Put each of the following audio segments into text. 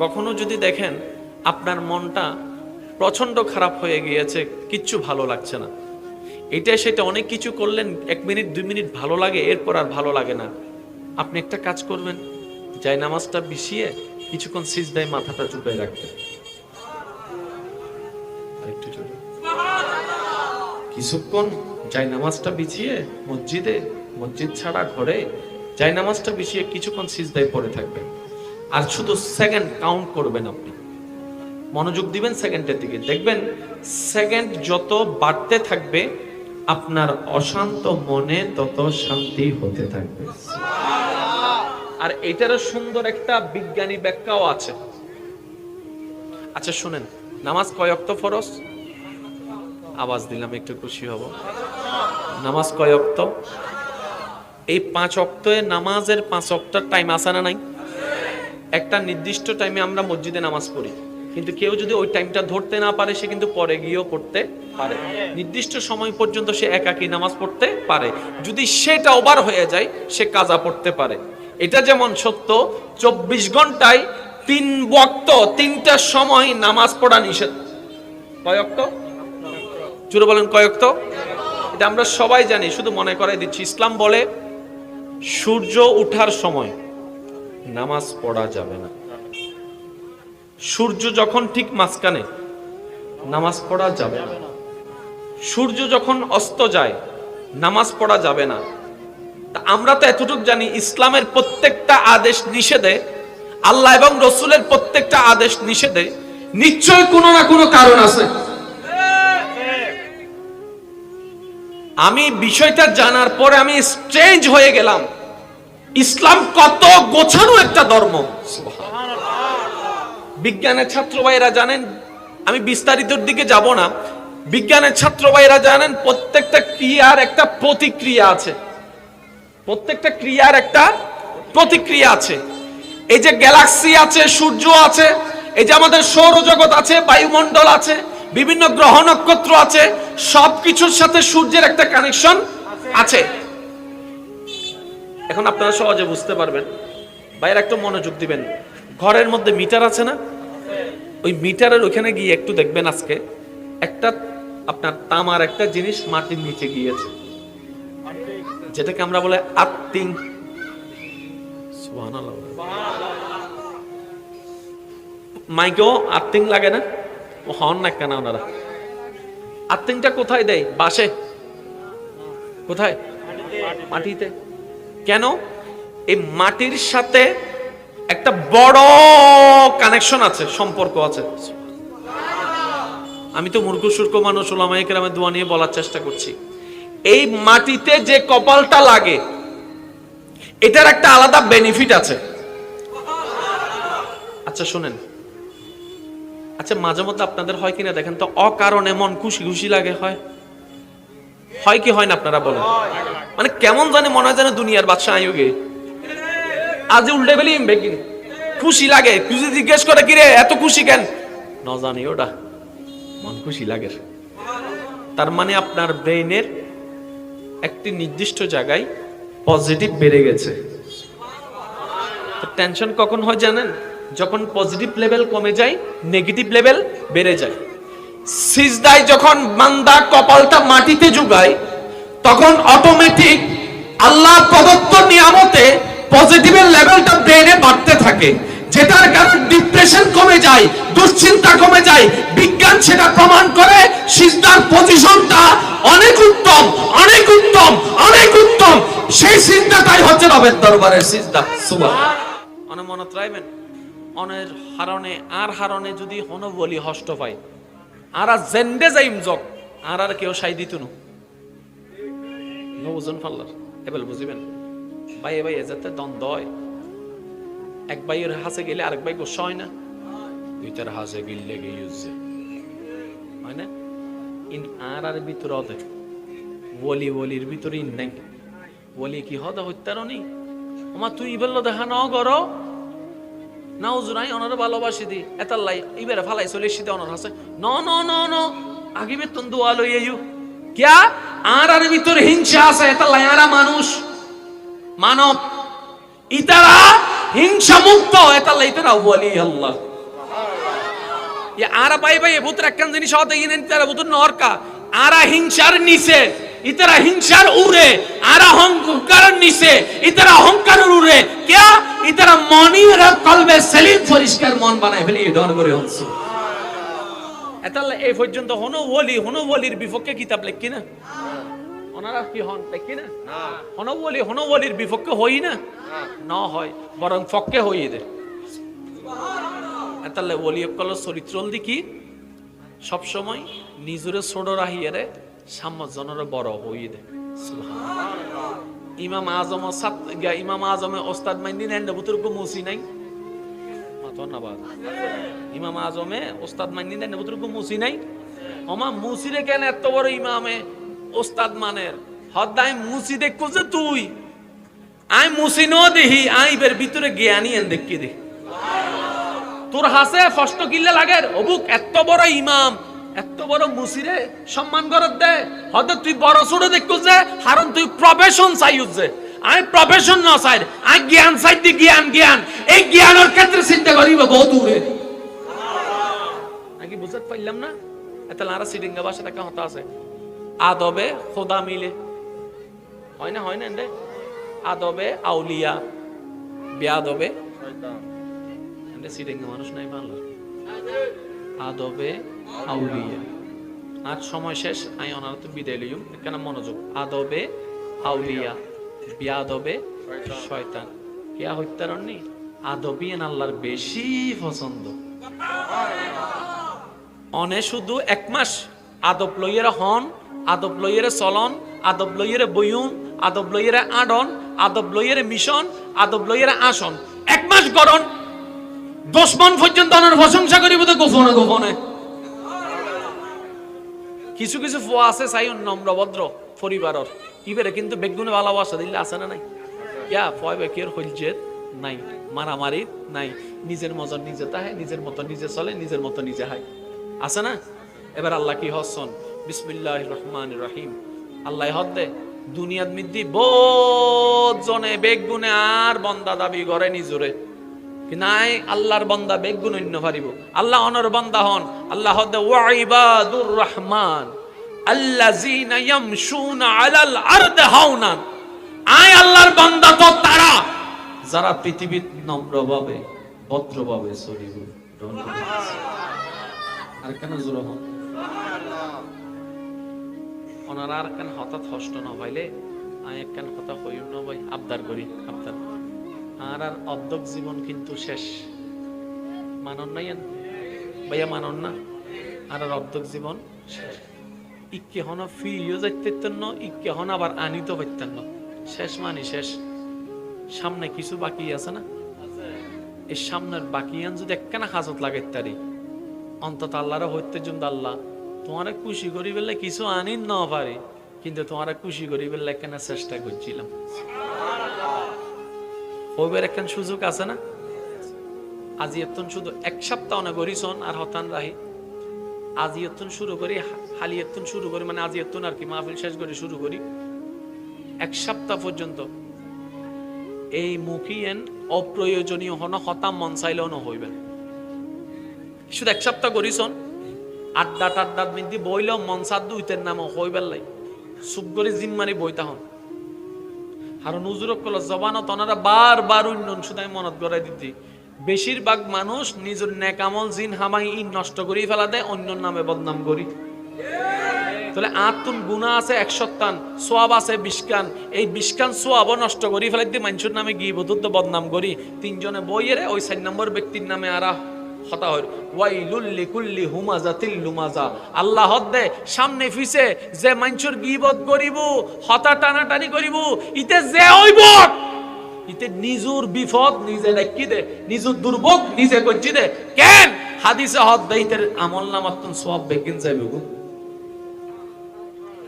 কখনো যদি দেখেন আপনার মনটা প্রচন্ড খারাপ হয়ে গিয়েছে, কিচ্ছু ভালো লাগছে না, এটা সেটা অনেক কিছু করলেন, 1 মিনিট 2 মিনিট ভালো লাগে, এরপর আর ভালো লাগে না, আপনি একটা কাজ করবেন, জায়নামাজটা বিছিয়ে কিছুক্ষণ সিজদায় মাথাটা ঝুঁকে রাখবেন। আরেকটু জোরে, কিছুক্ষণ জায়নামাজটা বিছিয়ে মসজিদ ছাড়া ঘরে জায়নামাজটা বিছিয়ে কিছুক্ষণ সিজদায় পড়ে থাকবেন, আর শুধু সেকেন্ড কাউন্ট করবেন। আপনি মনোযোগ দিবেন সেকেন্ডের দিকে, দেখবেন সেকেন্ড যত বাড়তে থাকবে আপনার অশান্ত মনে তত শান্তি হতে থাকবে। আর এটারও সুন্দর একটা বিজ্ঞানী ব্যাখ্যাও আছে। আচ্ছা শুনেন, নামাজ কয় ওয়াক্ত ফরজ? আওয়াজ দিলাম একটু খুশি হব। নামাজ কয় ওয়াক্ত? এই 5 ওয়াক্তে নামাজের 5 ওয়াক্তের টাইম আছে না নাই? একটা নির্দিষ্ট টাইমে আমরা মসজিদে নামাজ পড়ি, কিন্তু কেউ যদি ওই টাইমটা ধরতে না পারে সে কিন্তু পরে গিয়েও পড়তে পারে। নির্দিষ্ট সময় পর্যন্ত সে একাকী নামাজ পড়তে পারে, যদি সেটা ওভার হয়ে যায় সে কাজা পড়তে পারে। এটা যেমন সত্য 24 ঘন্টায় 3 ওয়াক্ত 3টা সময় নামাজ পড়া নিষেধ। কয় ওয়াক্ত? জোরে বলেন, কয় ওয়াক্ত? এটা আমরা সবাই জানি, শুধু মনে করাই দিচ্ছি। ইসলাম বলে সূর্য ওঠার সময় নামাজ পড়া যাবে না, সূর্য যখন ঠিক মাঝখানে নামাজ পড়া যাবে না, সূর্য যখন অস্ত যায় নামাজ পড়া যাবে না। তা আমরা তো এতটুকু জানি, ইসলামের প্রত্যেকটা আদেশ নিষেধে, আল্লাহ এবং রসুলের প্রত্যেকটা আদেশ নিষেধে নিশ্চয় কোনো না কোনো কারণ আছে। আমি বিষয়টা জানার পরে আমি স্ট্রেঞ্জ হয়ে গেলাম, ইসলাম কত গোছানো একটা ধর্ম। বিজ্ঞানের ছাত্র ভাইরা জানেন, আমি বিস্তারিতর দিকে যাব না, বিজ্ঞানের ছাত্র ভাইরা জানেন প্রত্যেকটা ক্রিয়ার একটা প্রতিক্রিয়া আছে, প্রত্যেকটা ক্রিয়ার একটা প্রতিক্রিয়া আছে। এই যে গ্যালাক্সি আছে, সূর্য আছে, এই যে আমাদের সৌরজগৎ আছে, বায়ুমণ্ডল আছে, বিভিন্ন গ্রহ নক্ষত্র আছে, সবকিছুর সাথে সূর্যের একটা কানেকশন আছে। এখন আপনারা সহজে বুঝতে পারবেন, ভাইয়েরা একটু মনোযোগ দিবেন। ঘরের মধ্যে মিটার আছে না? ওই মিটারের ওখানে গিয়ে একটু দেখবেন, আজকে একটা আপনার তামার একটা জিনিস মাটির নিচে গিয়েছে, যেটাকে আমরা বলে আর্থিং। সুবহানাল্লাহ। মাইকেও আর্থিং লাগে না? ও হন না কেন ওনারা? আর্থিংটা কোথায় দেয়? বাসে? কোথায়? মাটিতে। কেন? এই মাটির সাথে একটা বড় কানেকশন আছে, সম্পর্ক আছে। আমি তো মূর্খ সূর্খ মানুষ, ওলামায়ে কেরামের দোয়া নিয়ে বলার চেষ্টা করছি। এই মাটিতে যে কপালটা লাগে এটার একটা আলাদা বেনিফিট আছে। আচ্ছা শুনেন, আচ্ছা মাঝে মধ্যে আপনাদের হয় কিনা দেখেন তো, অকারণে মন খুশি খুশি লাগে, হয় কি হয় না আপনারা বলেন? মানে কেমন জানি মনে হয় যেন দুনিয়ার বাদশা আয়ুগে আজ উল্টে বেলি বেগিন খুশি লাগে। তুই যদি জিজ্ঞেস করে কিরে এত খুশি কেন, ন জানি ওটা মন খুশি লাগে। তার মানে আপনার ব্রেইনের একটি নির্দিষ্ট জায়গায় পজিটিভ বেড়ে গেছে। টেনশন কখন হয় জানেন? যখন পজিটিভ লেভেল কমে যায়, নেগেটিভ লেভেল বেড়ে যায়। সিজদায় যখন বান্দা কপালটা মাটিতে ঝুঁকায়, তখন অটোমেটিক আল্লাহ প্রদত্ত নিয়ামতে পজিটিভের লেভেলটা ব্রেনে বাড়তে থাকে, যেটার কারণে ডিপ্রেশন কমে যায়, দুশ্চিন্তা কমে যায়। বিজ্ঞান সেটা প্রমাণ করে। সিজদার পজিশনটা অনেক উত্তম, অনেক উত্তম, অনেক উত্তম। সেই সিজদাটাই হচ্ছে রবের দরবারের সিজদা। সুবহানাল্লাহ। অনে মনত রাখবেন, অনের হারণে আর হারণে যদি হন বলি হষ্ট পাই, আর জেন্ডে যাইম জক আর কেউ সাই দিত নজন ফাল্লার এবার বুঝিবেন। ভাই ভাই যাতে দ্বন্দ্ব হয়, এক ভাইয়ের হাসে গেলে আরেক ভাই গোসা হয় না, দুইটার হাসে গিললে গিয়ে হয় না। ইন আর ভিতরে হতে ওলির ভিতরে ইন নাই। ওলি কি হদা হত্যারণী আমার তুই বলল দেখা ন গর না উজুরাই অনারে ভালোবাসি দি এতার লাই ইবেরে ফালাই চলে শীতে অনার হাসে ন ন ন ন আগে বেতন দোয়া লই আইউ কিয়া আর ভিতরে হিংসা আছে। এতার লাই আরা মানুষ মানব ইতারা হিংসা মুক্ত, এতার লাই তারা ওলি আল্লাহ। আরা পাই পাই পুত্র একখান জিনিস হতে ইনেন তারা পুত্র নরকা আরা হিংসার নিচে ইতারা হিংসার উড়ে আরা অহংকার নিচে ইতারা অহংকার উড়ে কে ইতারা মনির কলবে সেলিম পরিষ্কার মন বানায় ফেলি ডন করে হচ্ছে এতালে এই পর্যন্ত হনো ওলির বিপক্ষে কিতাব লেখি না ওনারা কি হন লেখি না হনো ওলির বিপক্ষে হই না হয় বরং পক্ষে হই দে এতালে ওলি কল চরিত্র কি সব সময় নিজরে ছোট রাহিয়ারে সাম্যজনের বড় হই দে ইমাম আজমে ওস্তাদ মাইন্দি নেন বুতুর্গ মুসি নাই ধন্যবাদ ইমাম আজমে ওস্তাদ মাইন্দি নেন বুতুর্গ মুসি নাই ওমা মুসিরে কেন এত বড় ইমামে ওস্তাদ মানের হদ্দাই মুসি দেখো যে তুই আই মুসি ন দেহি আই বের ভিতরে জ্ঞানী এন দেখি দে তোর হাসে ফষ্ট কিল্লে লাগের অবুক এত বড় ইমাম এত বড় মুসিরে সম্মান করত দে হয়তো তুই বড় ছোট দেখো যে কারণ তুই প্রফেশন চাইছ যে আই প্রফেশন না চাই আই জ্ঞান চাই দি জ্ঞান এই জ্ঞানের ক্ষেত্রে চিন্তা করিব বহু দূরে নাকি বুঝতে পারলাম না এত লারা সিডিঙ্গা ভাষাটা কেমন আছে আদবে খোদা মিলে হয় না রে আদবে আউলিয়া বেয়াদবে শয়তান এন্ড সিডিঙ্গা মানুষ নাই বাংলা আদবে আউলিয়া আজ সময় শেষ আই অনারত বিদায় লইম এখানে মনোযোগ আদবে আউলিয়া বিয়াদবে শয়তান কিয়া হইতারনি আদবিয়ান আল্লাহর বেশি পছন্দ অনে শুধু এক মাস আদব লইয়ের হন আদব লইয়ের চলন আদব লইয়ের বইউন আদব লইয়ের আডন আদব লইয়ের মিশন আদব লইয়ের আসন এক মাস গরন 10 মন পর্যন্ত অনার প্রশংসা করিব তো গোপনে কিছু ফুয়া আছে চাই নম্র ভদ্র পরিবারের ইবেরে কিন্তু বেগুনে ভালোবাসা দিলে আছে না নাই ইয়া ফয় বেকের হইজেত নাই মারামারি নাই নিজের মজন নিজে তাহে নিজের মতো নিজে চলে নিজের মতো নিজে হয় আছে না এবার আল্লাহ কি হসন বিসমিল্লাহির রহমানির রহিম আল্লাহ হদ্দে দুনিয়াত মিদ্দি বহুত জনে বেগুনে আর বন্দা দাবি করে নিজরে কি নাই আল্লাহর বান্দা বেগুন অন্য পারিব আল্লাহ অনর বান্দা হন আল্লাহ হদ্দে ওয়াইবাদুর রহমান আল্লাযিনা ইয়ামশুনা আলাল আরদি হাওনান আয় আল্লাহর বান্দা তো তারা যারা পৃথিবীর নম্রভাবে ভদ্রভাবে চলিব আর কেন জোর হন ওনারা আর কেন হঠাৎ হষ্ট না ভাইলে আয় কেন কথা হইও না ভাই আবদার করি আবদার আর অর্ধক জীবন কিন্তু শেষ মানন নাই ভাইয়া মানন না আর অর্ধক জীবন শেষ ইকে হন ফিরিও যাইতেন না ইকে হন আবার আনিত পাইতেন না শেষ মানে শেষ সামনে কিছু বাকি আছে না এই সামনের বাকি আন যদি একখানা হাজত লাগাইতারি অন্তত আল্লাহর হইতে জন্য আল্লাহ তোমারে খুশি করি বললে কিছু আনি না পারে কিন্তু তোমারে খুশি করি বললে একখানা চেষ্টা করছিলাম হইবার একখান সুযোগ আছে না আজি এতন শুধু এক সপ্তাহ না করিছন আর হতান রাহি আজি এতন শুরু করি হালি এতন শুরু করি মানে আজি এতন আর কি মাহফিল শেষ করে শুরু করি এক সপ্তাহ পর্যন্ত এই মুখিয়েন অপ্রয়োজনীয় হন হতাম মন চাইলেও ন হইবেন শুধু এক সপ্তাহ করিছন আড্ডা মিন্দি বইলেও মন সাদ দুইতের নাম হইবার লাই চুপ করে জিম্মারি বইতা হন আর নুজুরক কল জবানত ওনারা বারবার উন্নয়ন শুধাই মনত গড়াই দিতি বেশিরভাগ মানুষ নিজের নেকামল জিন হামাই ইন নষ্ট করি ফেলা দেয় অন্য নামে বদনাম করি তাহলে আতুন গুনাহ আছে 100 সোয়াব আছে 20 কান এই 20 কান সোয়াবও নষ্ট করি ফেলাই দি মানুষের নামে গিবত বদনাম করি তিনজনে বইয়েরে ওই 4 নম্বর ব্যক্তির নামে আরা হতা হয় ওয়াইলুল লিকুল্লি হুমাজাতিল লুমাজা আল্লাহ হদ্দে সামনে ফিসে যে মানুষের গিবত করিব হতা টানাটানি করিব ইতে যে হইব ইতে নিজুর বিপদ নিজে ডাকি দে নিজুর দুর্ভোগ নিজে করছি দে কেন হাদিসে হদ্দে ইতের আমল নামাতুন সওয়াব বেকিন যাইব গো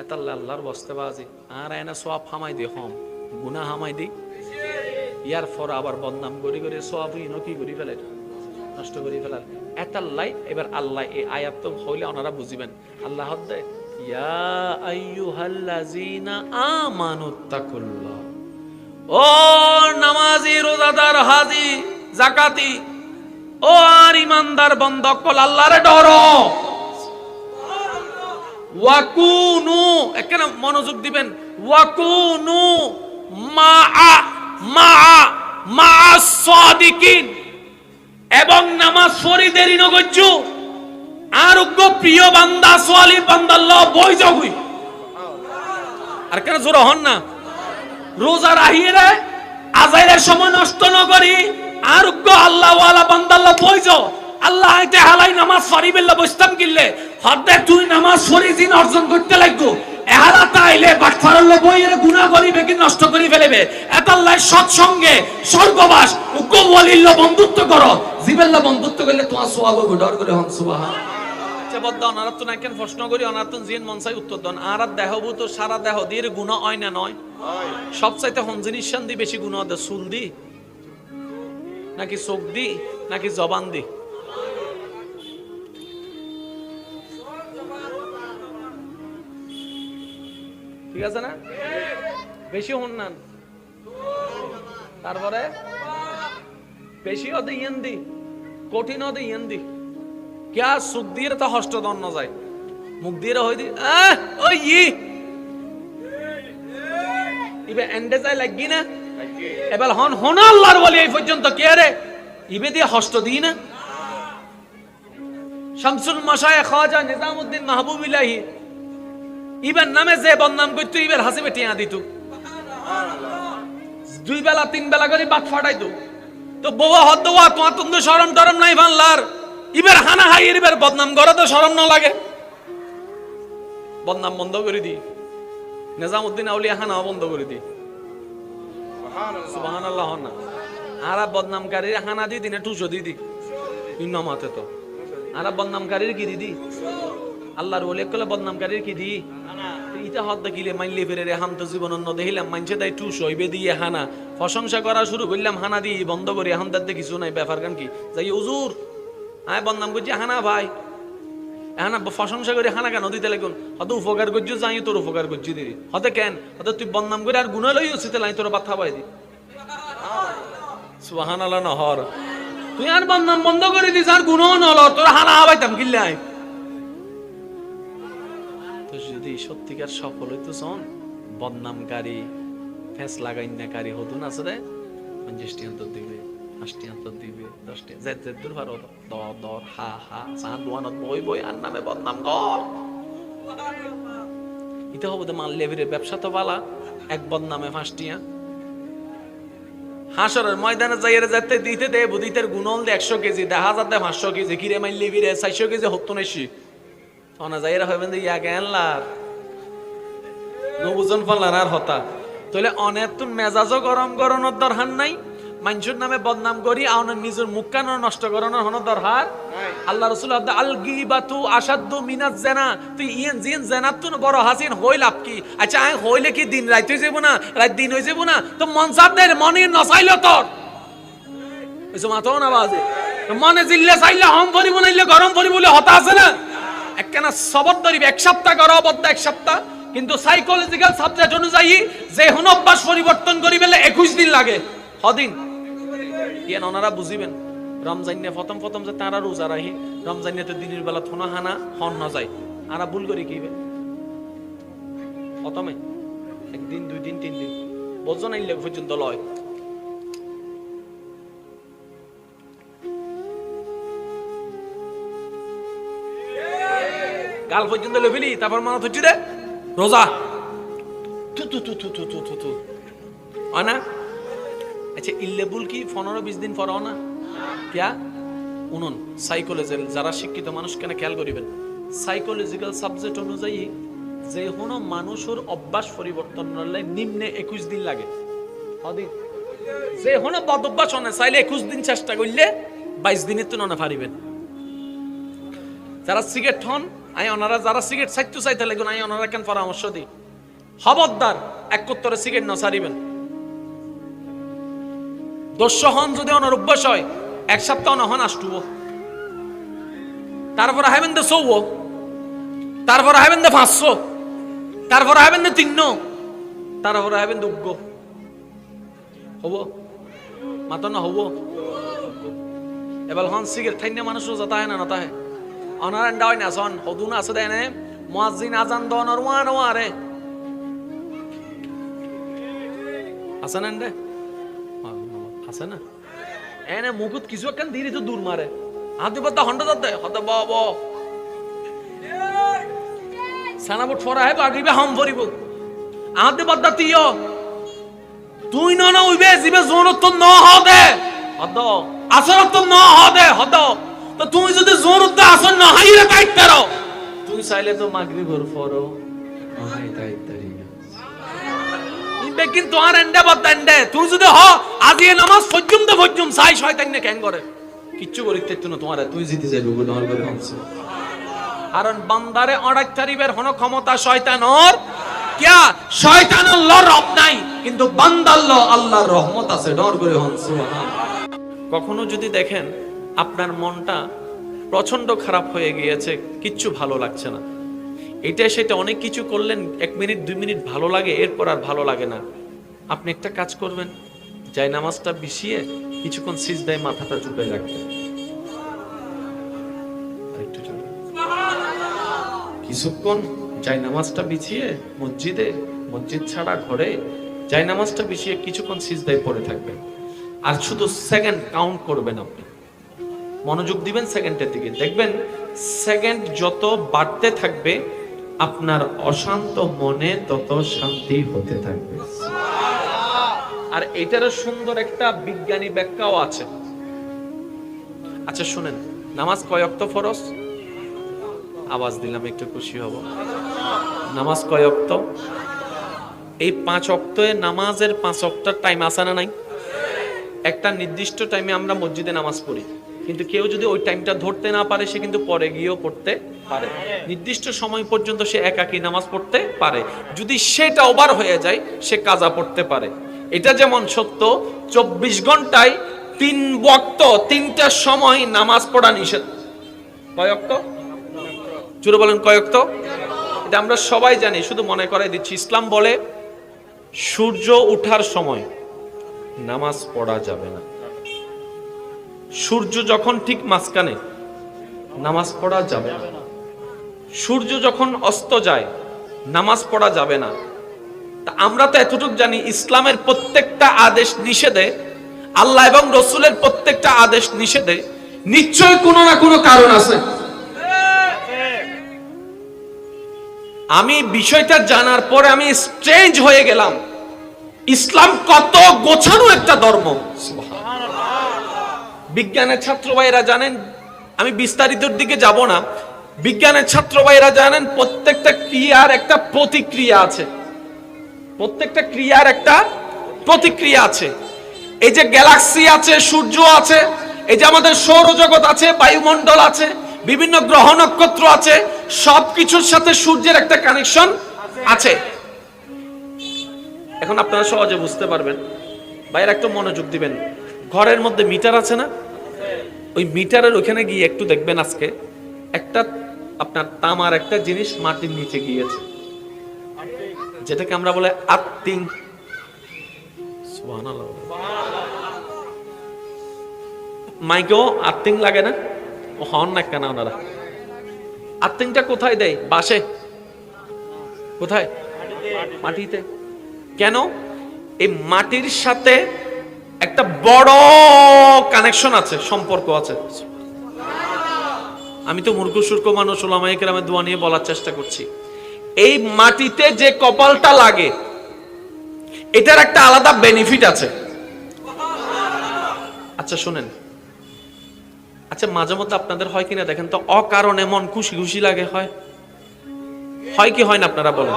এতাল্লাহ আল্লাহর বস্তেবাজি আর এনা সওয়াব হামাই দি হম গুনাহ হামাই দি ইয়ার পর আবার বদনাম করি করে সওয়াব ইনো কি করি ফেলে নষ্ট করে ফেলার এতাল্লাই এবার আল্লাহ এই আয়াত তো হইলে ওনারা বুঝিবেন আল্লাহ হদ্দে ইয়া আইয়ুহাল্লাযিনা আমানুত্তাকুল্লাহ ও নামাজি রোজাদার হাজি যাকাতি ও আর ইমানদার বান্দা কল আল্লাহরে ডরো। ওয়াকুনু, এখানে মনোযোগ দিবেন, ওয়াকুনু মা সাদিকিন, এবং নামাজ পড়ি দেরি নগজ্য আরোগ্য প্রিয় বান্দা সোয়ালি বান্দা আল্লাহ বই যাগুই। আর কেন জোর হন না, রোজা রাহিয়ে রে আজাইরের সময় নষ্ট ন করি আরোগ্য আল্লাহ ওয়ালা বান্দা আল্লাহ বই যাও। আল্লাহ আইতে হালাই নামাজ পড়ি বেল্লা বসতাম কিনলে হদে তুই নামাজ পড়ি জিন অর্জন করতে লাগবো। এহালা তাইলে বাটফারল্লে বইয়ের গুনাহ করিবে কি নষ্ট করি ফেলেবে। এতাল্লাহ সৎসঙ্গে স্বর্গবাস উকুম ওয়ালিল্ল বন্ধুত্ব করো, জিবেল্লা বন্ধুত্ব করলে তোমার সওয়াব হবে। ডর করে হন সুবহান। বদ্দা অনারাত তো না কেন প্রশ্ন করি, অনারাত জিন মনসাই উত্তর দন। আর দেহবু তো সারা দেহ দিয়ে গুনাহ হয় না নয়? সবচাইতে হন জিনিস শান দি বেশি গুনাহ দে, চুল দি নাকি চোখ দি নাকি জবান দি? ঠিক আছে না? বেশি হন না, তারপরে বেশি হতে ইয়েন দি, কঠিন হতে ইয়েন দি। ক্যা সুখ দিয়ে তো হষ্ট দন্ন যায়, মুখ দিয়ে হই দি ওই ইবে এন্ডে যায় লাগি না। এবার হন হন আল্লাহর ওলি এই পর্যন্ত কে রে ইবে দিয়ে হষ্ট দি না। শামসুল মাশায়েখ খাজা নিজামউদ্দিন মাহবুব ইলাহি ইবের নামে যে বদনাম করতো ইবের হাসিবে টিয়া দিত, দুই বেলা তিন বেলা করে বাত ফাটাইতো। তো বউয়া হদ দোয়া তোমার তো শরম টরম নাই বাংলার, ইবের হানা হাই ইবের বদনাম করে তো শরম না লাগে। বদনাম বন্ধ করে দি, নিজামউদ্দিন আউলিয়া হানা বন্ধ করে দি। সুবহানাল্লাহ। না আর বদনামকারীর হানা দি দিনে টুসো দি দি ইন্নমাতে তো আর বদনামকারীর কি দিদি আল্লাহর ওলি কলে বদনামকারীর কি দি ইটা হদ দেখিলে মাইলে ফেরে রে হাম তো জীবন অন্য দেখিলাম মানছে তাই টুসো হইবে দিয়ে হানা প্রশংসা করা শুরু করলাম, হানা দি বন্ধ করি এখন তাদের কিছু নাই। ব্যাপার গান কি যাই হুজুর আয় বদনাম করছি হানা ভাই, হানা প্রশংসা করে হানা কেন দিতে লাগুন? হয়তো উপকার করছি যাই তোর উপকার করছি দিদি হতে কেন হয়তো তুই বদনাম করে আর গুণা লই উচিত লাই তোর বাথা পাই দি। সুবহানাল্লাহ। নহর তুই আর বদনাম বন্ধ করে দিস আর গুণও নল তোর হানা আবাইতাম কিল্লাই। তো যদি সত্যিকার সফল হইতো শোন বদনামকারী ফেস লাগাইনাকারী হতুন আছে রে 50টি অন্তর দিবে, 5টি অন্তর দিবে, 10টি যেতে দূর ভারো দর হা হা সান দোয়ানত বই বই আর নামে বদনাম কর। এটা হবে তো মান লেভেলের ব্যবসা তো বালা, এক বদনামে 5টিয়া হাসরের ময়দানে যাইরে যেতে দিতে দে বুদিতের গুণল দে 100 কেজি 10,000 দে 500 কেজি কিরে মাইল লেবিরে 400 কেজি হতো নেছি তখন যাইরা হইবেন যে ইয়া গেনলার নবুজন ফলার আর হতা তাহলে অনেক তুন মেজাজও গরম গরনের দরকার নাই, মানুষের নামে বদনাম করি আওনের নিজের মুখ কান নষ্ট করানোর হন দরকার। আল্লাহ রাসূল আল গীবাতু আশাদ্দু মিনাজ জিনা, তুই ইয়েন জিন জিনাত তুন বড় হাসিন হইল আপ কি? আচ্ছা আই হইলে কি দিন রাত হই যাব না, রাত দিন হই যাব না? তো মন সাদের মনে নসাইলো তোর এসো মাথাও না বাজে মনে জিল্লে চাইলে হম পরিব নাইলে গরম পরিব বলে হতা আছে না। একখানা সবর ধরিবে 1 সপ্তাহ করো বদ্ধ 1 সপ্তাহ, কিন্তু সাইকোলজিক্যাল সাবজেক্ট অনুযায়ী যে হন অভ্যাস পরিবর্তন করি বেলে 21 দিন লাগে। হদিন ইয়ান ওনারা বুঝিবেন রমজানে প্রথম যে তারা রোজা রাখি রমজানে তো দিনের বেলা থোনা হানা হন না যায় আরা ভুল করি কি প্রথমে 1 দিন 2 দিন 3 দিন বোঝো না ইলে পর্যন্ত লয় কাল পর্যন্ত লেভেলি তারপর মনে হচ্ছে রে রোজা তু তু তু তু তু তু তু আনা। আচ্ছা ইল্লেবুল কি 15-20 দিন পর না ক্যা উনুন সাইকোলজিক্যাল যারা শিক্ষিত মানুষ কেন খেয়াল করিবেন সাইকোলজিক্যাল সাবজেক্ট অনুযায়ী যে কোনো মানুষের অভ্যাস পরিবর্তন হলে নিম্নে 21 দিন লাগে। হদিন যে কোনো বদ অভ্যাস না চাইলে 21 দিন চেষ্টা করলে 22 দিনের তো না পারিবেন। যারা সিগারেট হন আই ওনারা যারা সিগারেট চাইতে চাইতে লাগুন আই ওনারা কেন পরামর্শ দিই খবরদার 71 সিগারেট না ছাড়িবেন। 200 হন যদি ওনার অভ্যাস হয় 1 সপ্তাহ না হন আসটুব তারপর হাইবেন দে 100 তারপর হাইবেন দে 500 তারপর হাইবেন দে 300 তারপর হাইবেন দে উগ্গ হব মাতো না হব এবার হন সিগারেট ঠাইনে মানুষ রোজা তাহে না তাহে অনার এন্ডা হয় না সন হদুন আছে দেয় না মুয়াজ্জিন আজান দন আর ওয়ারে আছে না এন্ডে আছে না এনে মুকুত কিছু একখান ধীরে তো দূর মারে হাতে পাতা হন্ডা যাতে হতে বাব সানাবট ফরা হে বাগিবে হাম ভরিব হাতে পাতা তিও তুই না না উইবে জিবে জোনত তো ন হদে হদ আসরত তো ন হদে হদ তো তুই যদি জোনত আসর ন হাইরে কাইতারো তুই চাইলে তো মাগরিবর ফরো হাই তাইতারি ইবে কিন্তু আর এন্ডে বদন্ডে তুই যদি হ আজি নামাজ পর্যন্ত চাই শয়তান নে কেন করে কিচ্ছু করিতে তো না তোমার তুই জিতে যাইবে গো তোমার করে হচ্ছে কারণ বান্দারে অড়াইতারিবের হন ক্ষমতা শয়তানর क्या শয়তান আল্লাহর রব নাই কিন্তু বান্দা আল্লাহর রহমত আছে ডর করে হন সুবহানাল্লাহ কখনো যদি দেখেন আপনার মনটা প্রচন্ড খারাপ হয়ে গিয়েছে কিচ্ছু ভালো লাগছে না এটা সেটা অনেক কিছু করলেন 1 মিনিট 2 মিনিট ভালো লাগে এরপর আর ভালো লাগে না আপনি একটা কাজ করবেন যাই নামাজটা বিছিয়ে কিছুক্ষণ সিজদায় মাথাটা ঝুঁকে রাখবেন আরেকটু জোরে কিছুক্ষণ যাই নামাজটা বিছিয়ে মসজিদ ছাড়া ঘরে যাই নামাজটা বিছিয়ে কিছুক্ষণ সিজদায় পড়ে থাকবেন আর শুধু সেকেন্ড কাউন্ট করবেন আপনি মনোযোগ দিবেন সেকেন্ডের দিকে দেখবেন সেকেন্ড যত বাড়তে থাকবে আপনার অশান্ত মনে তত শান্তি হতে থাকবে আর এটারও সুন্দর একটা বিজ্ঞানী ব্যাখ্যাও আছে আচ্ছা শুনেন নামাজ কয় ওয়াক্ত ফরজ আওয়াজ দিলাম একটু খুশি হব নামাজ কয় ওয়াক্ত এই 5 ওয়াক্তে নামাজের 5 ওয়াক্তের টাইম আছে না নাই একটা নির্দিষ্ট টাইমে আমরা মসজিদে নামাজ পড়ি কিন্তু কেউ যদি ওই টাইমটা ধরতে না পারে সে কিন্তু পরে গিয়েও পড়তে পারে নির্দিষ্ট সময় পর্যন্ত সে একাকী নামাজ পড়তে পারে যদি সেটা ওভার হয়ে যায় সে কাজা পড়তে পারে এটা যেমন সত্য 24 ঘন্টায় 3 ওয়াক্ত 3টা সময় নামাজ পড়া নিষেধ কয় ওয়াক্ত জোরে বলেন কয় ওয়াক্ত এটা আমরা সবাই জানি শুধু মনে করাই দিচ্ছি ইসলাম বলে সূর্য ওঠার সময় নামাজ পড়া যাবে না সূর্য যখন ঠিক মাঝখানে নামাজ পড়া যাবে না সূর্য যখন অস্ত যায় নামাজ পড়া যাবে না তা আমরা তো এতটুকু জানি ইসলামের প্রত্যেকটা আদেশ নিষেধে আল্লাহ এবং রাসূলের প্রত্যেকটা আদেশ নিষেধে নিশ্চয় কোনো না কোনো কারণ আছে আমি বিষয়টা জানার পরে আমি স্ট্রেঞ্জ হয়ে গেলাম ইসলাম কত গোছানো একটা ধর্ম বিজ্ঞানের ছাত্র ভাইরা জানেন আমি বিস্তারিতর দিকে যাব না বিজ্ঞানের ছাত্র ভাইরা জানেন প্রত্যেকটা ক্রিয়ার একটা প্রতিক্রিয়া আছে প্রত্যেকটা ক্রিয়ার একটা প্রতিক্রিয়া আছে এই যে গ্যালাক্সি আছে সূর্য আছে এই যে আমাদের সৌরজগৎ আছে বায়ুমণ্ডল আছে বিভিন্ন গ্রহ নক্ষত্র আছে সবকিছুর সাথে সূর্যের একটা কানেকশন আছে এখন আপনারা সহজে বুঝতে পারবেন ভাইরা একটু মনোযোগ দিবেন ঘরের মধ্যে মিটার আছে না ওই মিটারের ওখানে গিয়ে একটু দেখবেন আজকে একটা আপনার তামার একটা জিনিস মাটির নিচে গিয়েছে যেটাকে আমরা বলে আর্থিং সুবহানাল্লাহ মাইকেও আর্থিং লাগে না ও হন না কেন ওনারা আর্থিংটা কোথায় দেয় বাসে কোথায় মাটিতে কেন এই মাটির সাথে একটা বড় কানেকশন আছে সম্পর্ক আছে আমি তো মূর্খ সূর্খ মানুষ ওলামায়ে কেরামের দোয়া নিয়ে বলার চেষ্টা করছি এই মাটিতে যে কপালটা লাগে এটার একটা আলাদা বেনিফিট আছে আচ্ছা শুনেন আচ্ছা মাঝে মধ্যে আপনাদের হয় কিনা দেখেন তো অকারণে মন খুশি খুশি লাগে হয় কি হয় না আপনারা বলেন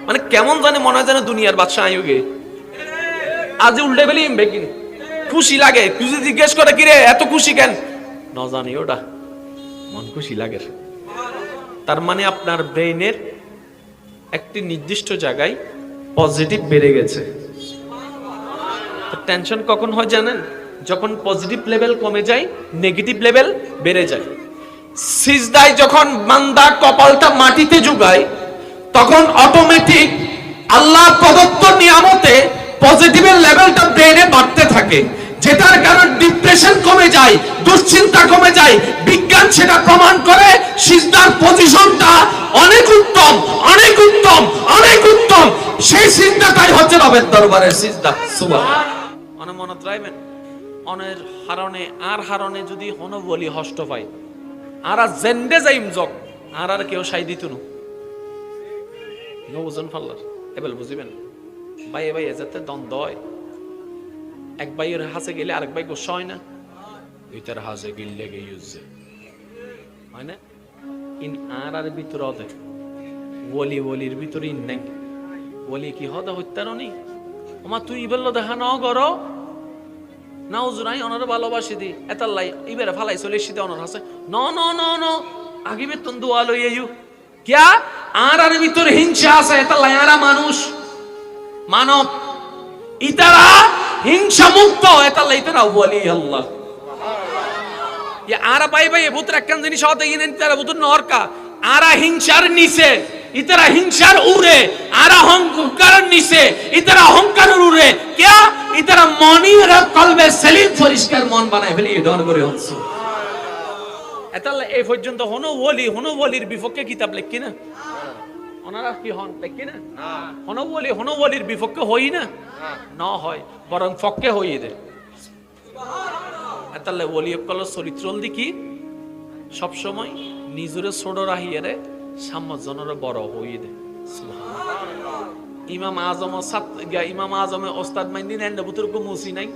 মানে কেমন জানে মনে হয় যেন দুনিয়ার বাদশা আয়ুগে আজ উল্টে বেলি বেকিন খুশি লাগে তুই যদি জিজ্ঞেস করে কিরে এত খুশি কেন ন জানি ওটা মন খুশি লাগে তার মানে আপনার ব্রেইনের একটি নির্দিষ্ট জায়গায় পজিটিভ বেড়ে গেছে টেনশন কখন হয় জানেন যখন পজিটিভ লেভেল কমে যায় নেগেটিভ লেভেল বেড়ে যায় সিজদায় যখন বান্দা কপালটা মাটিতে ঝুকায় তখন অটোমেটিক আল্লাহ প্রদত্ত নিয়ামতে পজিটিভের লেভেলটা ব্রেনে বাড়তে থাকে যেটার কারণে ডিপ্রেশন কমে যায়, দুশ্চিন্তা কমে যায়। বিজ্ঞান সেটা প্রমাণ করে সিজদার পজিশনটা অনেক উত্তম, অনেক উত্তম, অনেক উত্তম। সেই সিজদাটাই হচ্ছে রবের দরবারের সিজদা। সুবহান। অনে মনত রাখবেন, অনের হারণে আর হারণে যদি হন বলি হষ্ট পাই আর জেন্ডে যাইম জক আর কেউ সাই দিত নজন ফাল্লার এবার বুঝিবেন। ভাই ভাই যাতে দ্বন্দ্ব হয়, এক ভাইয়ের হাসে গেলে আরেক ভাই গোসা হয় না, এটার হাসে গিললে গিয়ে হয় না। ইন আর ভিতর অদে ওলি ওলির ভিতরে ইন নাই। ওলি কি হদা হত্যারনি ওমা তুই বললো দেখা ন গর না উজুরাই অনারে ভালোবাসি দি এতাল্লাই ইবেরে ফালাই চলে এসে অনর হাসে ন ন ন ন আগে বেতন দোয়া লই আইউ কিয়া আর ভিতর হিংসা আছে এতাল্লাই আরা মানুষ মানব ইতারা হিংসা মুক্ত এতাল্লাই ইতারা ওলি আল্লাহ। ইয়া আরা ভাই ভাই পুত্র একখান জিনিস হতে গিয়ে তারা পুত্র নরকা আরা হিংসার নিচে ইতারা হিংসার উড়ে, আরা অহংকার নিচে ইতারা অহংকারের উড়ে। কিয়া ইতারা মনির কলবে সেলিম পরিষ্কার মন বানায় ফেলি ডন করে হচ্ছে। এতাল্লা এই পর্যন্ত হনো ওলির বিপক্ষে কিতাব লেখি না, ওনারা কি হন লেখি না, হনো ওলির বিপক্ষে হই না, না হয় বরং পক্ষে হই দে। এতাল্লা ওলি কল চরিত্র কি সব সময় নিজরে ছোট রাহিয়ারে সাম্যজনের বড় হই দে। ইমাম আজমে ওস্তাদ মাইন্দিন এন্ড বুতুরকু মুসি নাই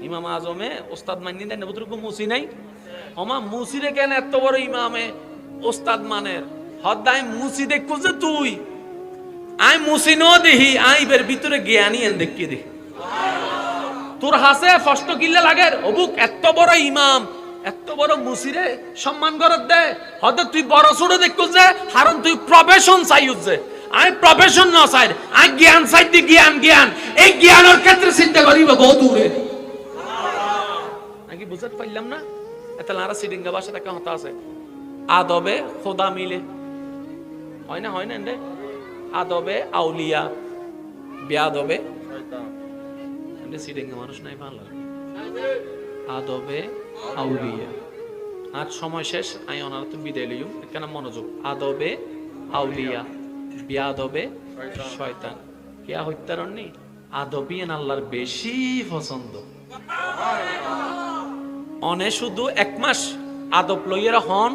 ইমাম আজমে ওস্তাদ মাইন্দিন এন্ড বুতুরকু মুসি নাই ওমা মুসিরে কেন এত বড় ইমামে ওস্তাদ মানের হদ্দাই মুসি দেখো যে তুই আই মুসি ন দেহি আই বের ভিতরে জ্ঞানী এন দেখি দে তোর হাসে ফষ্ট কিল্লে লাগের অবুক এত বড় ইমাম এত বড় মুসিরে সম্মান করত দে হয়তো তুই বড় ছোট দেখো যে কারণ তুই প্রফেশন চাইছ যে আই প্রফেশন না চাই আই জ্ঞান চাই দি জ্ঞান এই জ্ঞানের ক্ষেত্রে চিন্তা করিব বহু দূরে নাকি বুঝতে পারলাম না। এত লারা সিডিঙ্গা ভাষা থেকে হতা আছে আদবে খোদা মিলে হয় না রে আদবে আউলিয়া বেয়াদবে শয়তান সিডিঙ্গা মানুষ নাই ভালো আদবে আউলিয়া। আর সময় শেষ আই ওনারা তুমি বিদায় লইম কেন মনোযোগ আদবে আউলিয়া বিয়াদবে শয়তান কিয়া হত্যারণনি আদবিয়ান আল্লাহর বেশি পছন্দ। অনে শুধু এক মাস আদব লইয়েরা হন,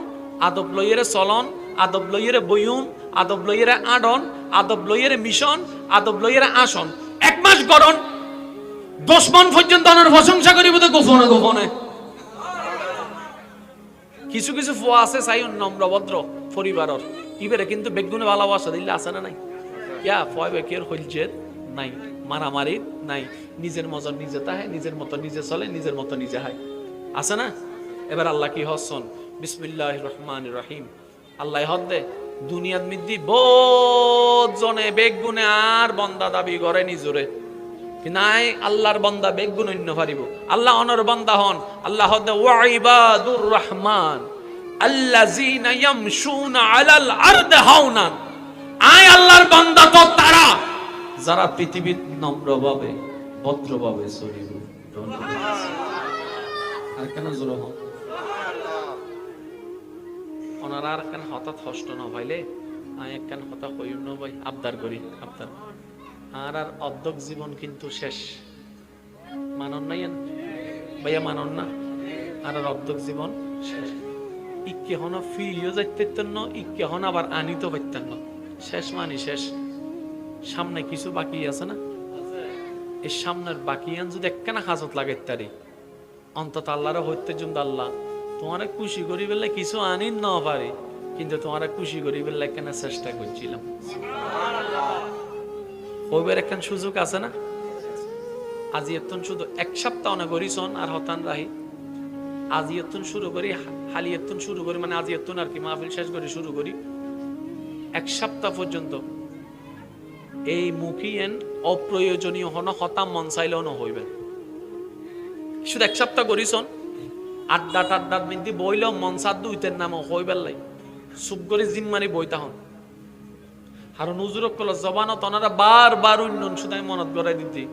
আদব লইয়েরা চলন, আদব লইয়েরা বইউন, আদব লইয়েরা আডন, আদব লইয়েরা মিশন, আদব লইয়েরা আসন এক মাস গরণ 10 মন পর্যন্ত ওনার প্রশংসা করিব তো গোপনে গোপনে। কিছু কিছু ফুয়া আছে চাই নম্র ভদ্র পরিবারের ইবেরে কিন্তু বেগুনে ভালোবাসা দিলে আছে না নাই ইয়া ফয় বেকের হইলজের নাই, মারামারি নাই, নিজের মজা নিজে তাহে, নিজের মতো নিজে চলে, নিজের মতো নিজে হয়, আছে না। এবার আল্লাহ কি হসন বিসমিল্লাহির রহমানির রহিম আল্লাহ হদ্দে দুনিয়াত মিদ্দি বহুত জনে বেগুনে আর বন্দা দাবি করে নিজরে নাই আল্লাহর বান্দা বেগুন অন্য পারিব আল্লাহ অনর বান্দা হন। আল্লাহ হদ্দে ওয়াইবাদুর রহমান আল্লাযীনা ইয়ামশুনা আলাল আরদি হাওনান আয় আল্লাহর বান্দা তো তারা যারা পৃথিবীর নম্রভাবে ভদ্রভাবে চলিব। আর কেন জোর হন ওনারা আর কেন হঠাৎ হষ্ট না ভাইলে আয় একখান হতা কইম না ভাই আবদার করি আবদার আর অর্ধক জীবন কিন্তু শেষ মানন নাই ভাইয়া মানন না আর অর্ধক জীবন শেষ ইকে হন ফিরিও যাইতেন না ইকে হন আবার আনিতে পারতেন না শেষ মানি শেষ সামনে কিছু বাকি আছে না এই সামনের বাকি আন যদি একখানা হাজত লাগাইতারি অন্তত আল্লাহর হইতে জন্য আল্লাহ তোমারে খুশি করি বললে কিছু আনি না পারি কিন্তু তোমারে খুশি করি বললে একখানা চেষ্টা করছিলাম ওইবার একখান সুযোগ আছে না। আজি এতন শুধু এক সপ্তাহ না করিছন আর হতান রাহি আজি এতন শুরু করি হালি এতন শুরু করি মানে আজি এতন আর কি মাহফিল শেষ করে শুরু করি এক সপ্তাহ পর্যন্ত এই মুখিয়েন অপ্রয়োজনীয় হন হতাম মন চাইলেও না হইবে শুধু এক সপ্তাহ করিছন আড্ডা মিন্দি বইলেও মন সাদ দুইতের নাম হইবার লাই চুপ করে জিম্মারি বইতা হন আর নুজুরক কল জবানত ওনারা বারবার উন্নয়ন শুধু মনত গড়াই দিতি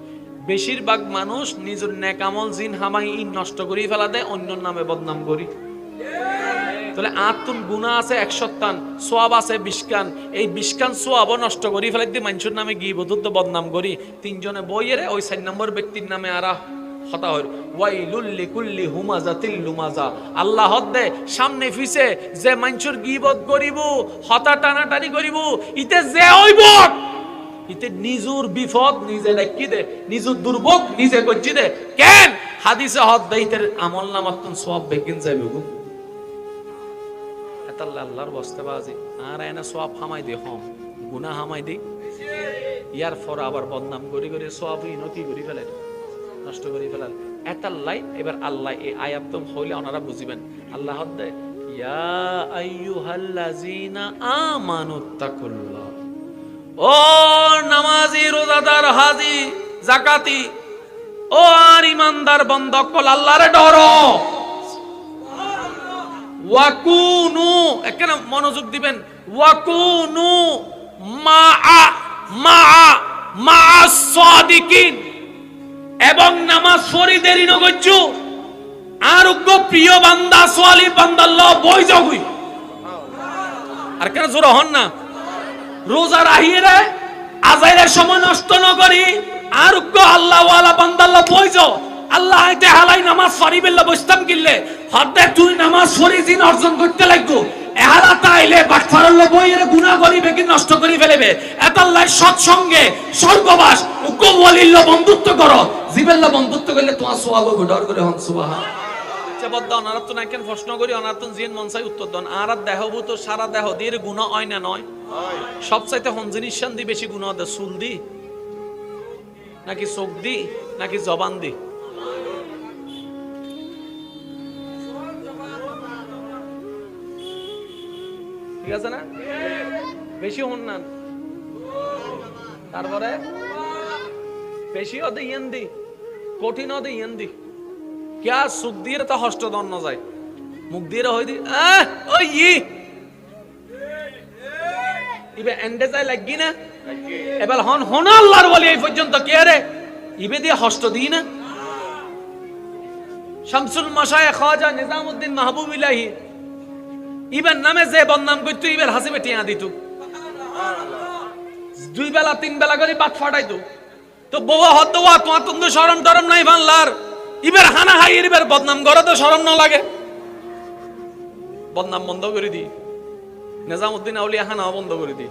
বেশিরভাগ মানুষ নিজের নেকামল জিন হামাই ইন নষ্ট করি ফেলা দেয়, অন্যর নামে বদনাম করি। তাহলে আতুন গুনাহ আছে 100 সোয়াব আছে 20 এই 20 সোয়াবও নষ্ট করি ফেলাই দিয়ে মানুষের নামে গীবত বদনাম করি। তিনজনে বইয়েরে ওই 4 নম্বর ব্যক্তির নামে আরা হতা হয় ওয়াইলুল লিকুল্লি হুমাজাতিল লুমাজা। আল্লাহ হদ্দে সামনে ফিসে যে মানুষের গীবত করিব, হতা টানাটানি করিব, ইতে যে হইব ইতে নিজুর বিপদ নিজে ডাকি দে, নিজুর দুর্ভোগ নিজে করছি দে। কেন হাদিসে হদ্দে ইতের আমল নামাতুন সোয়াব বেগিন যাইব গো। আল্লাহর বস্তাবাজি আর এনে সোয়াব হামাই দে, হম গুনাহ হামাই দে। ইয়ার পর আবার বদনাম করি করে সোয়াব কি করি ফেলে, নষ্ট করি ফেলাল এতাল্লাই। এবার আল্লাহ এই আয়াত তো হইলে ওনারা বুঝিবেন। আল্লাহ হদ্দে ইয়া আইয়ুহাল্লাযিনা আমানুত্তাকুল্লাহ, ও নামাজি রোজাদার হাজি যাকাতি, ও আর ইমানদার বন্দকল আল্লাহরে ডরো। ওয়াকুনু, এখানে মনোযোগ দিবেন, ওয়াকুনু মা'আস সাদিকিন, এবং নামাজ পড়ি দেরি নগজ্জু আরোগ্য প্রিয় বান্দা সোয়ালি বান্দা আল্লাহ বই যাগুই। আর কেন জোর হন না, রোজা রাহিয়ে রে আজাইরের সময় নষ্ট ন করি আরোগ্য আল্লাহ ওয়ালা বান্দা আল্লাহ বই যাও। আল্লাহ আইতে হালাই নামাজ পড়ি বেল্লা বসতাম কিল্লে হদ্দে তুই নামাজ পড়ি জিন অর্জন করতে লাগবো। এহারা তাইলে বাটফারল্লে বইয়ের গুনাহ করিবে কি নষ্ট করি ফেলেবে। এতাল্লাহ সৎসঙ্গে স্বর্গবাস উকুম ওয়ালিল্ল বন্ধুত্ব করো, জিবেল্লা বন্ধুত্ব করলে তোমার সোয়াব ডর করে হন সুবহান। চেবদ্দা অনারত না কেন প্রশ্ন করি অনারত জিন মনসাই উত্তর দন। আর দেহভূত সারা দেহ দিয়ে গুনাহ হয় না নয়? সবচাইতে হন জিনিস শান্তি বেশি গুনাহ দে, চুল দি নাকি চোখ দি নাকি জবান দি? ঠিক আছে না? বেশি হন না, তারপরে বেশি হতে ইয়েন দি, কঠিন হতে ইয়েন দি। ক্যা সুখ দিয়ে তা হষ্ট দন্ন যায়, মুখ দিয়ে হই দি ওই ইবে এন্ডে যায় লাগি না। এবার হন হন আল্লাহর ওলি এই পর্যন্ত কে রে ইবে দিয়ে হষ্ট দি না। শামসুল মাশায়েখ খাজা নিজামউদ্দিন মাহবুব ইলাহি ইবের নামে যে বদনাম করতো ইবের হাসিবে টিয়া দিত, 2 বেলা 3 বেলা করে বাত ফাটাইতো। তো বউ হতো তোমার তো শরম টরম নাই বাংলার, ইবের হানা হাই ইবের বদনাম করে তো শরম না লাগে। বদনাম বন্ধ করে দি, নিজামউদ্দিন আউলিয়া হানা বন্ধ করে দি।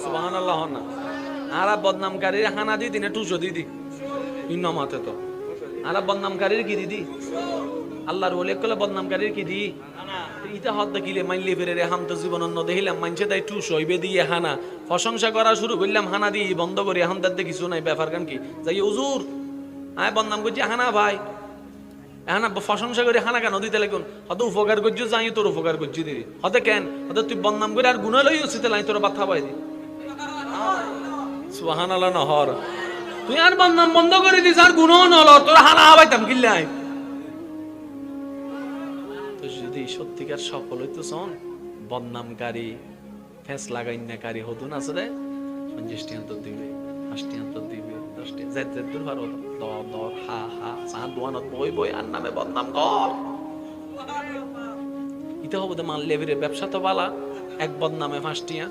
সুবহানাল্লাহ। না আর বদনামকারীর হানা দি দিনে 200 দি দি ইন্নমাতে তো আর বদনামকারীর কি দিদি আল্লাহর ওলি কলে বদনামকারীর কি দি ইটা হদ দেখিলে মাইলে ফেরে রে হাম তো জীবন অন্য দেখিলাম মানছে তাই 200 ইবে দিয়ে হানা প্রশংসা করা শুরু করলাম, হানা দি বন্ধ করি এখন দেখতে কিছু নাই। ব্যাপার কান কি যাই হুজুর আয় বদনাম করছি হানা ভাই, হানা প্রশংসা করে হানা কেন দিতে লাগুন? হয়তো উপকার করছি যাই তোর উপকার করছি দিদি হতে কেন হয়তো তুই বদনাম করে আর গুণা লই উচিত লাই তোর বাথা পাই দি। সুবহানাল্লাহ। নহর তুই আর বদনাম বন্ধ করে দিস আর গুণও নল তোর হানা হবাইতাম কিল্লাই। তো যদি সত্যিকার সফল হইতো শোন বদনামকারী ফেস লাগাইনাকারী হতো না আসলে 50 টি অন্তর দিবে, 5 টি অন্তর দিবে, 10 টি যেতে দূর ভালো দর হা হা সাত দোয়ানত বই বই আর নামে বদনাম কর। ইতে হবে তো মান লেভেলের ব্যবসা তো বালা, এক বদনামে 5 টিয়া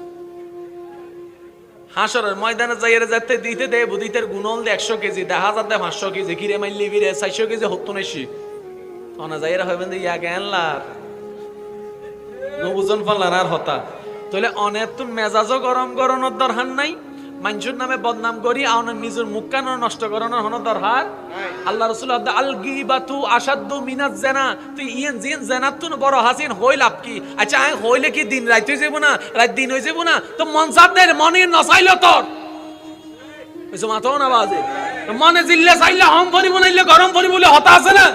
হাসরের ময়দানে যাইরে যেতে দিতে দে বুদিতের গুণল দে 100 কেজি 10,000 দে 500 কেজি কিরে মাইলি বিরে 400 কেজি হতো নেছি তোনা যাইরা হইবেন দে ইয়া জ্ঞানলার নবুজন ফালার আর হতা। তাহলে অনেক তুন মেজাজও গরম করানোর দরকার নাই, মানুষের নামে বদনাম করি আওনার নিজের মুখ কান নষ্ট করানোর হন দরকার। আল্লাহ রাসূল আল গীবাতু আশাদ্দু মিনাজ জিনা, তুই ইয়েন জিন জিনাত তুন বড় হাসিন হই লাভ কি? আচ্ছা আই হইলে কি দিন রাত হই যাব না, রাত দিন হই যাব না? তো মন সাদের মনে নসাইলো তোর এসো মাথাও না বাজে মনে জিল্লে চাইলে হম পরিব নাইলে গরম পরিব বলে হতা আছে না।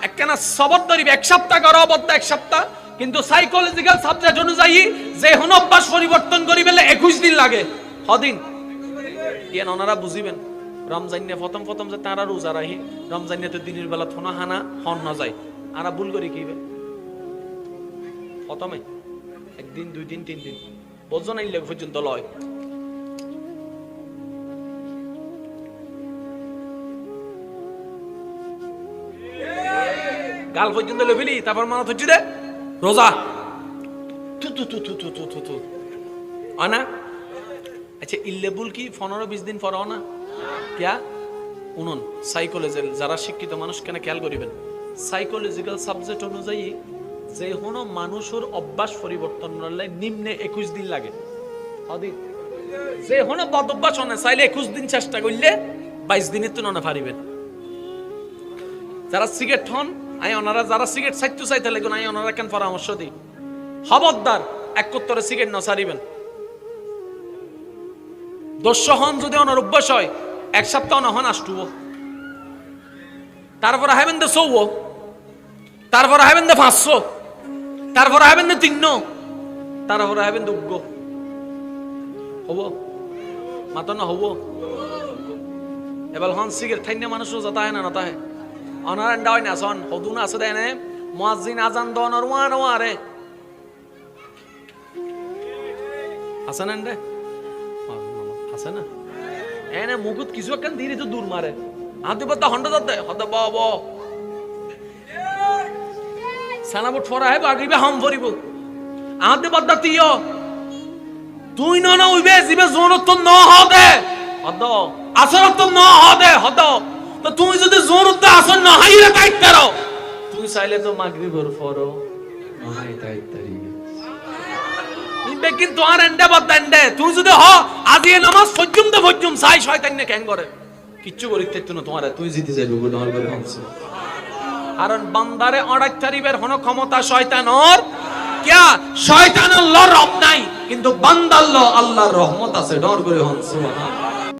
একখানা সবর ধরিবে 1 সপ্তাহ করো অবস্থা 1 সপ্তাহ, কিন্তু সাইকোলজিক্যাল সাবজেক্ট অনুযায়ী যে হন অভ্যাস পরিবর্তন করি বেলে 21 দিন লাগে। হদিন ইয়ান ওনারা বুঝিবেন রমজানে প্রথম যে তারা রোজা রাখি রমজানে তো দিনের বেলা থনা হানা হন না যায় আর ভুল করি কি প্রথমে 1 দিন 2 দিন 3 দিন বোঝো না ইলে পর্যন্ত লয় গাল পর্যন্ত লেভেলি তারপর মানা হচ্ছে দে রোজা তু তু তু তু তু তু তু তু না। আচ্ছা ইল্লেবুল কি 15-20 দিন পর না ক্যা উনুন সাইকোলজিক্যাল যারা শিক্ষিত মানুষ কেন খেয়াল করিবেন সাইকোলজিক্যাল সাবজেক্ট অনুযায়ী যে কোনো মানুষের অভ্যাস পরিবর্তন করলে নিম্নে 21 দিন লাগে। যে কোনো বদ অভ্যাস না চাইলে 21 দিন চেষ্টা করলে 22 দিনের তো না পারিবেন। যারা সিগারেট হন আই ওনারা যারা সিগারেট চাইতে চাইতে লাগেন আই ওনারা কেন পরামর্শ দিই খবরদার 71 সিগারেট না ছাড়িবেন। 200 হন যদি ওনার অভ্যাস হয় 1 সপ্তাহ না হন আসটুব, তারপরে হাইবেন দে 100, তারপরে হাইবেন দে 500, তারপরে হাইবেন দে 300, তারপরে হাইবেন দে উগ্গ হব মাত না হব। এবার হন সিগারেট ঠাইনে মানুষ যাতা হয় না না তাহে অনার এন্ডা হয় না সন হদু না আছে দেনে মুয়াজ্জিন আজান দনর ওয়ারে হাসান এন্ডে আছে না এনে মুকুত কিছু একখান ধীরে তো দূর মারে হাতে পাতা হন্ডা যাতে হতে বাবা সানাবুট ফরা হে বাগিবে হাম ফরিব হাতে পাতা তিও তুই না না উইবে জিবে জোনত তো ন হদে হদ আসর তো ন হদে হদ তো তুই যদি জোনত আসর ন হাইরে কাইত করো তুই চাইলে তো মাগরিবের ফরো নহাই তাইতারি কিন্তু আর এন্ডে বদন্ডে তুই যদি হ আজি নামাজ পর্যন্ত চাই শয়তান নে কেন করে কিচ্ছু করিতে তো না তোমার তুই জিতে যাইবো গুনাহ করে হচ্ছে কারণ বান্দারে অড়াই তারিবের কোন ক্ষমতা শয়তানর কিয়া শয়তান আল্লাহর রব নাই কিন্তু বান্দা আল্লাহর রহমত আছে ডর করে হন সুবহানাল্লাহ।